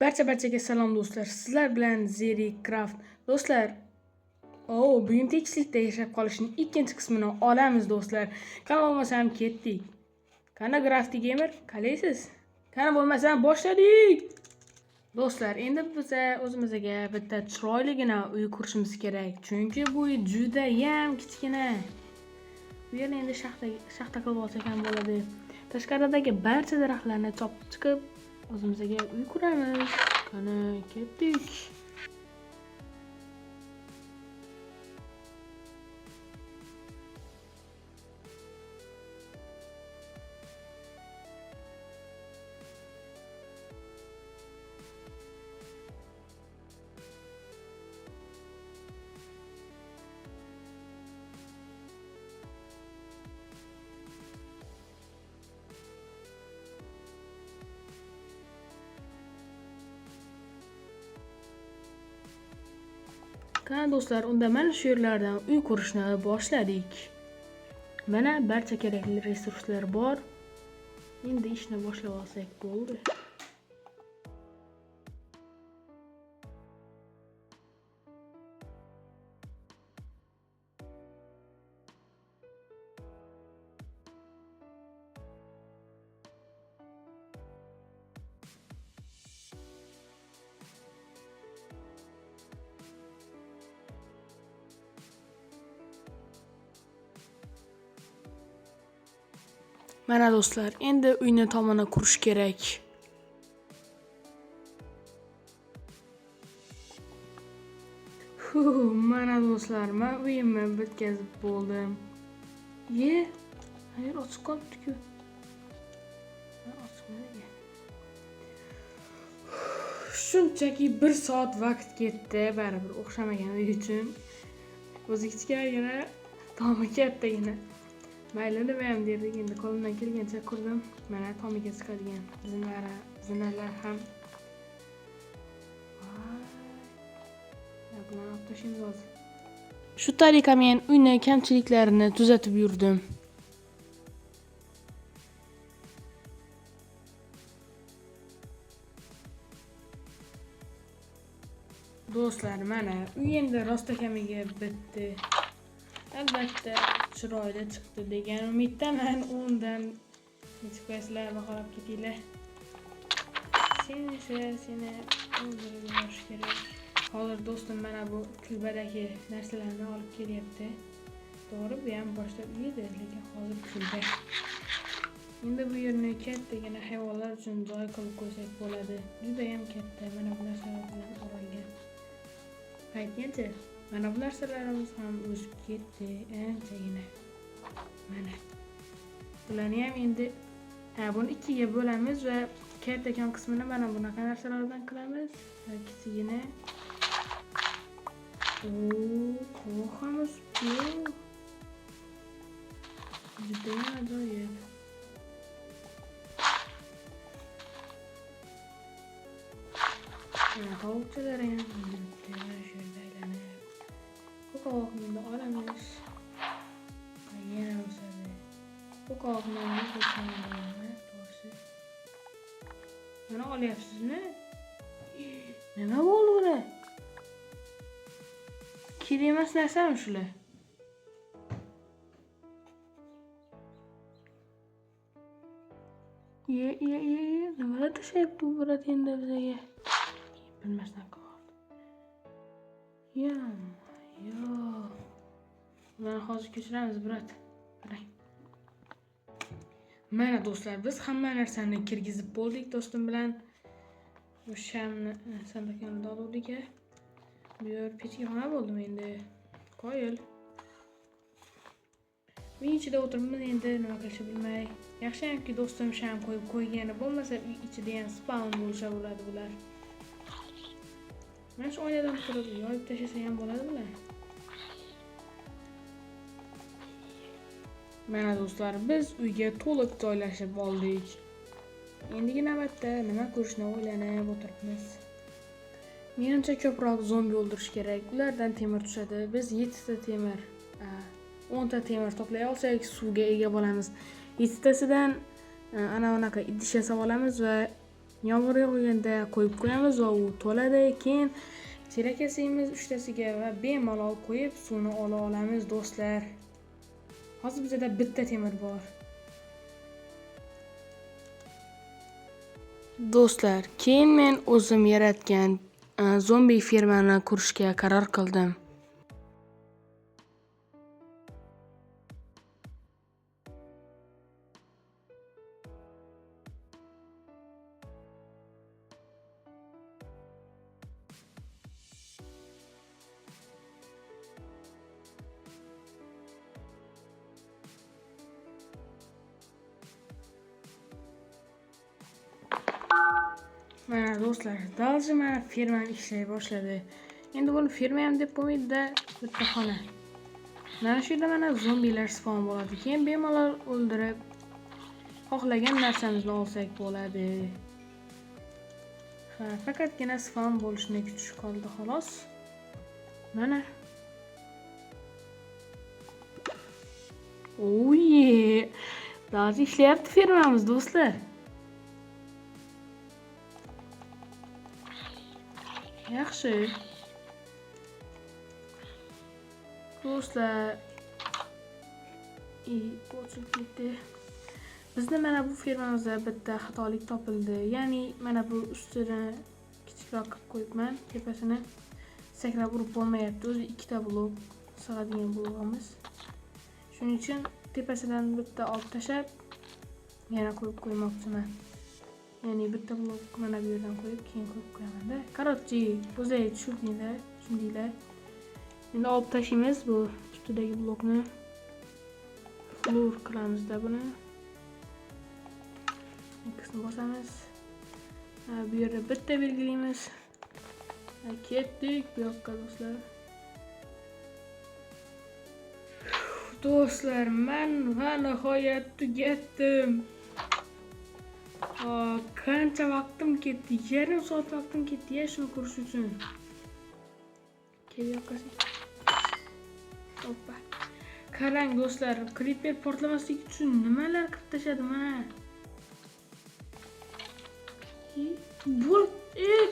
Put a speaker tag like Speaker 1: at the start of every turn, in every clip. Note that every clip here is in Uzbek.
Speaker 1: Barchaga salom do'stlar. Sizlar bilan Zeri Craft. Do'stlar, bugun tekislikda yashab qolishning ikkinchi qismini olamiz do'stlar. Qani bo'lmasam ketdik. Qani Crafty Gamer, qalaysiz? Qani bo'lmasam boshladik. Do'stlar, endi biz o'zimizga bitta chiroyligina uy qurishimiz kerak. Chunki bu uy juda ham kichkina. Bu yerni endi shaxta qilib olsak ham bo'ladi. Tashqaridagi barcha daraxtlarni chopib chiqib, o'zimizga uy quramiz. Qani ketdik. Qani do'stlar, unda mana shu yerlardan uy qurishni boshladik. Mana barcha kerakli resurslar bor. Endi ishni boshlab olsak bo'ldi. Mana do'stlar, endi uyni tomini qurish kerak. Mana do'stlar, men uyimni bitkazib bo'ldim. Hayır, ochiq qolibdi-ku. Shunchaki 1 soat vaqt ketdi, baribir o'xshamagan uy uchun. O'zi kichkinagina, tomi kattagina. Mayli nima ham derdik, endi qo'limdan kelgancha qurdim. Mana tomiga chiqadigan zinalar ham. Bularni olib tashlaymiz hozir. Shu tariqa men uyni kamchiliklarini tuzatib yurdim. Do'stlar, mana uy endi rostakamiga bitdi. Albatta chiroyli chiqdi degan umiddaman. Undan nechuk qo'yasizlar, baholab ketinglar. Seni o'ldirib yuborish kerak. Hozir do'stim mana bu kulbadagi narsalarni olib kelyapti. To'g'ri, bu ham boshda uy edi, lekin hozir kulba. Endi bu yerni kattagina hayvonlar uchun joy qilib qo'ysak bo'ladi. Juda ham katta, mana bu narsalar bilan o'ralgan. Aytgancha, mana bu narsalarimiz ham o'sib ketdi anchagina. Mana bularni ham endi buni ikkiga bo'lamiz va kattakon qismini mana bunaqa narsalardan qilamiz. Kichigini qo'yamiz. Juda ham ajoyib. Qovoqchalar ham bu qovoqni olamiz. Yana o'sadi. Bu qovoqni to'g'risi. Mana olyapsizmi? Nima bo'ldi bular? Kerak emas narsami shular? Nimalar tashlabdi bu brat endi bizga? Bilmasdan qoldi. Mana hozir ko'chiramiz brat. Qarang. Mana do'stlar, biz hamma narsani kirgizib bo'ldik do'stim bilan. Bu shamni sandoqni oldik. Bu yer pechxona bo'ldimi endi? Qoyil. Uy ichida o'tiribmiz endi nima qilishni bilmay. Yaxshiyamki do'stim sham qo'yib qo'ygani, bo'lmasa uy ichida ham spawn bo'lsa bo'ladi bular. Mana shu oynadan turib yoyib tashlasa ham bo'ladi bular. Mana do'stlar, biz uyga to'liq joylashib oldik. Endigi navbatda nima ko'rishni o'ylanib o'tiribmiz. Menimcha ko'proq zombi o'ldirish kerak. Ulardan temir tushadi. Biz 7 ta temir, 10 ta temir to'play olsak, suvga ega bo'lamiz. 7 tasidan ana unaqa idish yasab olamiz va Yomg'ir yog'ganda qo'yib qo'yamiz va u to'ladi. Keyin cherak yasaymiz 3 tasiga va bemalol qo'yib suvni ola olamiz do'stlar. Hozir bizda bitta temir bor. Do'stlar, keyin men o'zim yaratgan zombi fermani qurishga qaror qildim. Mana do'stlar, dalji mana fermam ishlay boshladi. Endi buni ferma ham deb bo'lmaydi-da, bitta xona. Mana shu yerda mana zombilar spawn bo'ladi. Keyin bemalol o'ldirib xohlagan narsamizni olsak bo'ladi. Faqatgina spawn bo'lishini kutish qoldi xolos. Mana. Oye! Dalji ishlayapti fermamiz do'stlar. Yaxshi. Do'stlar, o'chib ketdi. Bizda mana bu fermamizda bitta xatolik topildi. Ya'ni mana bu ustini kichikroq qilib qo'yibman, tepasini sakrab urib bo'lmayapti. O'zi ikkita blok sig'adigan blogimiz. Shuning uchun tepasidan bitta olib tashab yana qo'yib qo'ymoqchiman. Ya'ni bitta blok mana bu yerdan qo'yib keyin qo'yib qo'yaman-da. Короче, o'zay tushundinglar. Endi olib tashlaymiz bu ustidagi blokni. Floor qilamiz-da buni. X'ni bosamiz. Bu yerda bitta belgilaymiz. Ketdik bu yoqqa do'stlar. Do'stlar, men va nihoyat tugatdim. Qancha vaqtim ketdi? Yarim soat vaqtim ketdi shuni ko'rish uchun. Kelyapsiz. Hoppa. Qarang do'stlar, creeper portlamasligi uchun nimalar qilib tashladi mana. Bu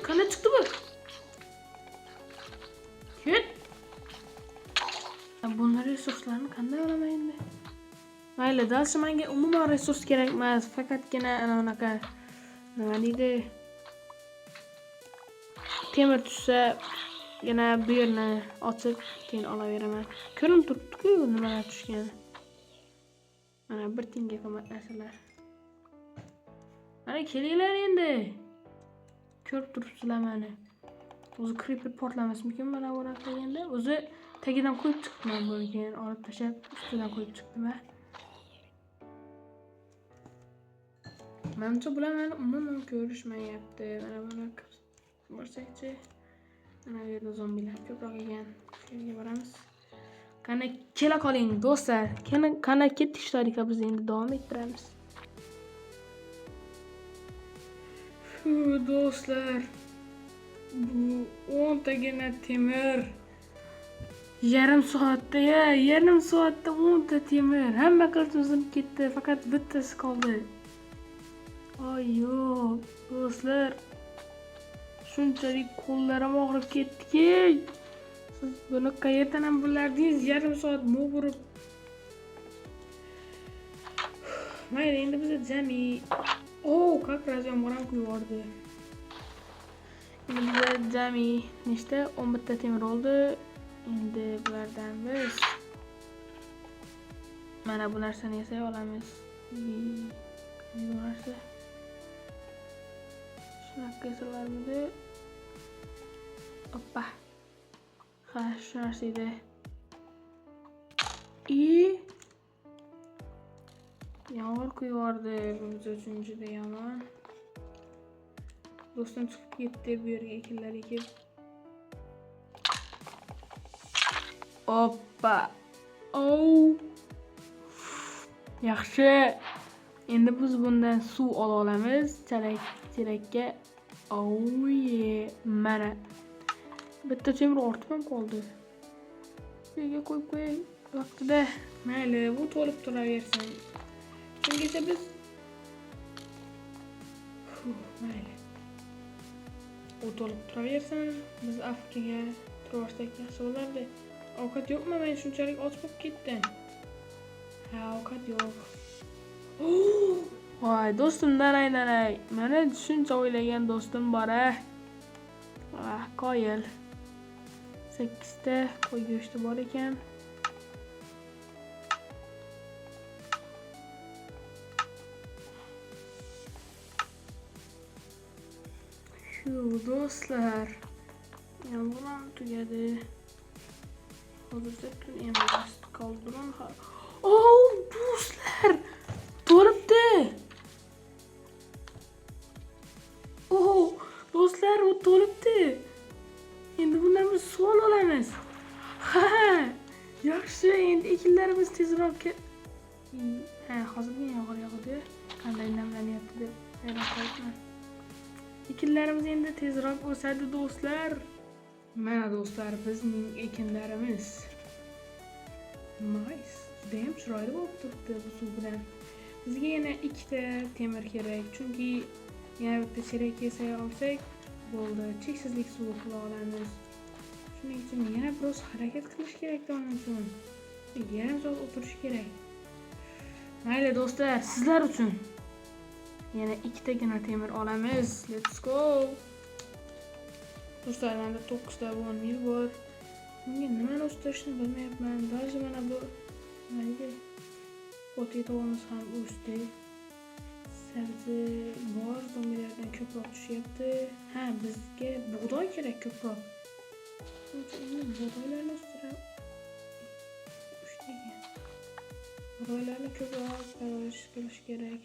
Speaker 1: qana chiqdi bu? Ket. Bunlar resurslarni qanday olaman endi? Mayli, dalshi menga umuman resurs kerak emas, faqatgina ana unaqa nima deydi? Temir tushsa yana bu yerni ochib keyin olaveraman. Ko'rinib turibdi-ku nimalar tushgani. Mana 1 tiyinga qimmat narsalar. Mana kelinglar endi. Ko'rib turibsizlar meni. O'zi creeper portlamasmikin mana bu qilganda? O'zi tagidan qo'yib chiqibman buni, keyin olib tashab ustidan qo'yib chiqdim-a. Menimcha bular meni umuman ko'rishmayapti. Mana buni ko'rsakchi. Mana bu yerda zombilar ko'proq ekan. Shu yerga boramiz. Qani kela qoling do'stlar. Qani ketdik shtadika biz endi davom ettiramiz. Do'stlar, bu 10 tagina temir. Yarim soatda 10 ta temir. Hamma qilib uzib ketdi, faqat bittasi qoldi. Yo'q, do'stlar. Shunchalik qo'llarim og'rib ketdiki. Siz buni qayerdan ham bilardingiz? Yarim soat bo'g'irib. Mayli, endi biz jami как раз yomg'ir ham quyib yubordi. Endi bizda jami nechta? 11 ta temir oldi. Endi bulardan biz mana bu narsani yasay olamiz. Bu narsa shunaqa yasalarmidi? Hoppa. Ha, shu narsa edi. Yomg'ir quyib yubordi. Bu biz uchun juda yomon. Do'stim chiqib ketdi bu yerga ekinlar ekib. Hoppa. Yaxshi. Endi biz bundan suv ola olamiz. Cherakka. Mana. Bitta temir ortib ham qoldi. Yerga qo'yib qo'yay vaqtida. Mayli, bu to'lib turaversin. Shungacha biz mayli. o't olib turaversin. Biz afkiga turarsak yaxshi bo'lardi. Ovqat yo'qmi? Men shunchalik och bo'lib ketdim. Ha, ovqat yo'q. Voy, do'stim daray. Mana shuncha o'ylagan do'stim bor-a. Qoyil. 8 ta qo'y go'shti bor ekan. Do'stlar, yomg'ir tugadi. Hozircha kun emas, qoldiron. Do'stlar, to'libdi. Do'stlar, u to'libdi. Endi bundan biz suv olamiz. Yaxshi, endi ekinlarimiz tezroq hozirga yomg'ir yog'di. Qanday namlanyapti deb hayron qolibman. Ekinlarimiz endi tezroq o'sadi do'stlar. Mana do'stlar, bizning ekinlarimiz. Nice. Juda ham chiroyli bo'lib turibdi bu suv bilan. Bizga yana 2 ta temir kerak, chunki yana bitta cherak yasay olsak bo'ldi. Cheksizlik suvi qila olamiz. Shuning uchun yana biroz harakat qilish kerak buning uchun. Yarim soat o'tirish kerak. Mayli do'stlar, sizlar uchun yana 2 tagina temir olamiz. Let's go. Do'stlar, menda 9 ta mil bor. Bunga nimani o'stirishni bilmayapman. Даже mana bu nega potatovimiz ham o'sdi. Sabzi bor, zombilardan ko'proq tushyapti. Ha, bizga bug'doy kerak ko'proq. Endi bug'doylarni o'stirib bug'doylarni ko'proq parvarish qilish kerak.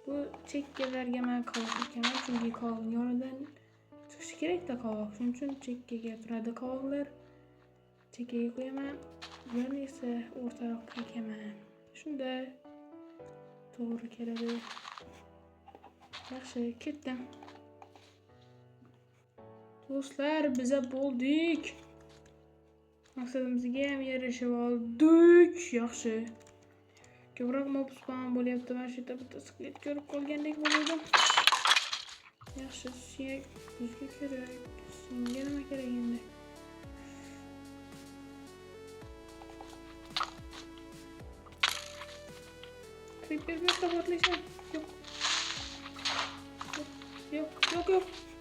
Speaker 1: Bu chekkalarga men qovoq ekaman, chunki qovoqning yonidan chiqishi kerak-da qovoq. Shuning uchun chekkaga turadi qovoqlar. Chekkaga qo'yaman, ularni esa o'rtaroqqa ekaman. Shunda to'g'ri keladi. Yaxshi, ketdim. Do'stlar, biza bo'ldik. Maqsadimizga ham erishib oldik. Yaxshi. Ko'proq mob spawn bo'lyapti. Mana shu yerda bitta skelet ko'rib qolgandek bo'ldim. Yaxshi, suyak bizga kerak. Senga nima kerak endi? Creeper bir kapatlaysan.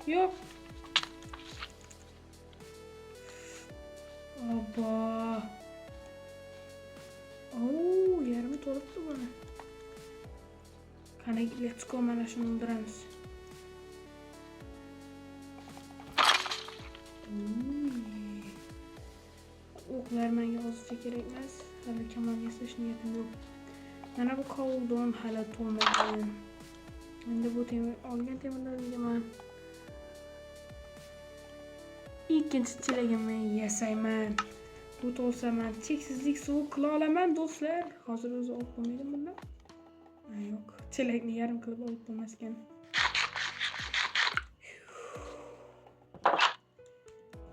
Speaker 1: Yok. Abba. Yarmi to'libdi buni. Qani, let's go, mana shuni o'ldiramiz. O'qlar menga hozircha kerak emas. Hali kamon yasash niyatim yo'q. Mana bu koldon hali to'lmagan. Endi bu temir olgan temirlarga men ikkinchi chelagimni yasayman. Bu to'lsa men cheksizlik suv qila olaman do'stlar. Hozir o'zi olib bo'lmaydi bundan. Yo'q, chelakni yarim qilib olib bo'lmas ekan.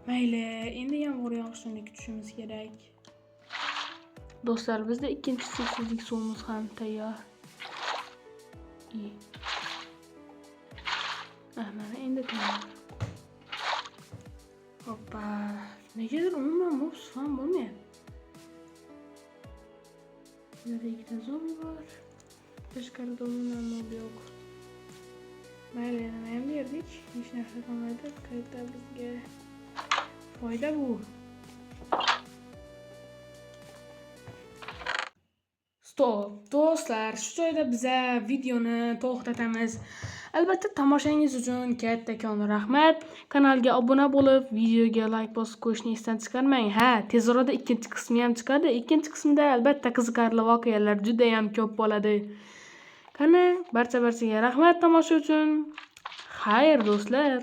Speaker 1: Mayli, endi yomg'ir yog'ishini kutishimiz kerak. Do'stlar, bizda ikkinchi cheksizlik suvimiz ham tayyor. Mana endi tayyor. Hoppa. Negadir umuman mops ham bo'lmayapti. Burada 2 ta zombi bor. Tashqarida umuman mob yo'q. Mayli, nima ham berdik? Hech narsa qolmadi. Qayta bizga foyda bu. Stop. Do'stlar, shu joyda biza videoni to'xtatamiz. Albatta, tomoshangiz uchun kattakon rahmat. Kanalga obuna bo'lib, videoga like bosib qo'yishni esdan chiqarmang. Ha, tez orada ikkinchi qismi ham chiqadi. Ikkinchi qismda albatta qiziqarli voqealar juda ham ko'p bo'ladi. Qani, barchaga rahmat tomosha uchun. Xayr do'stlar.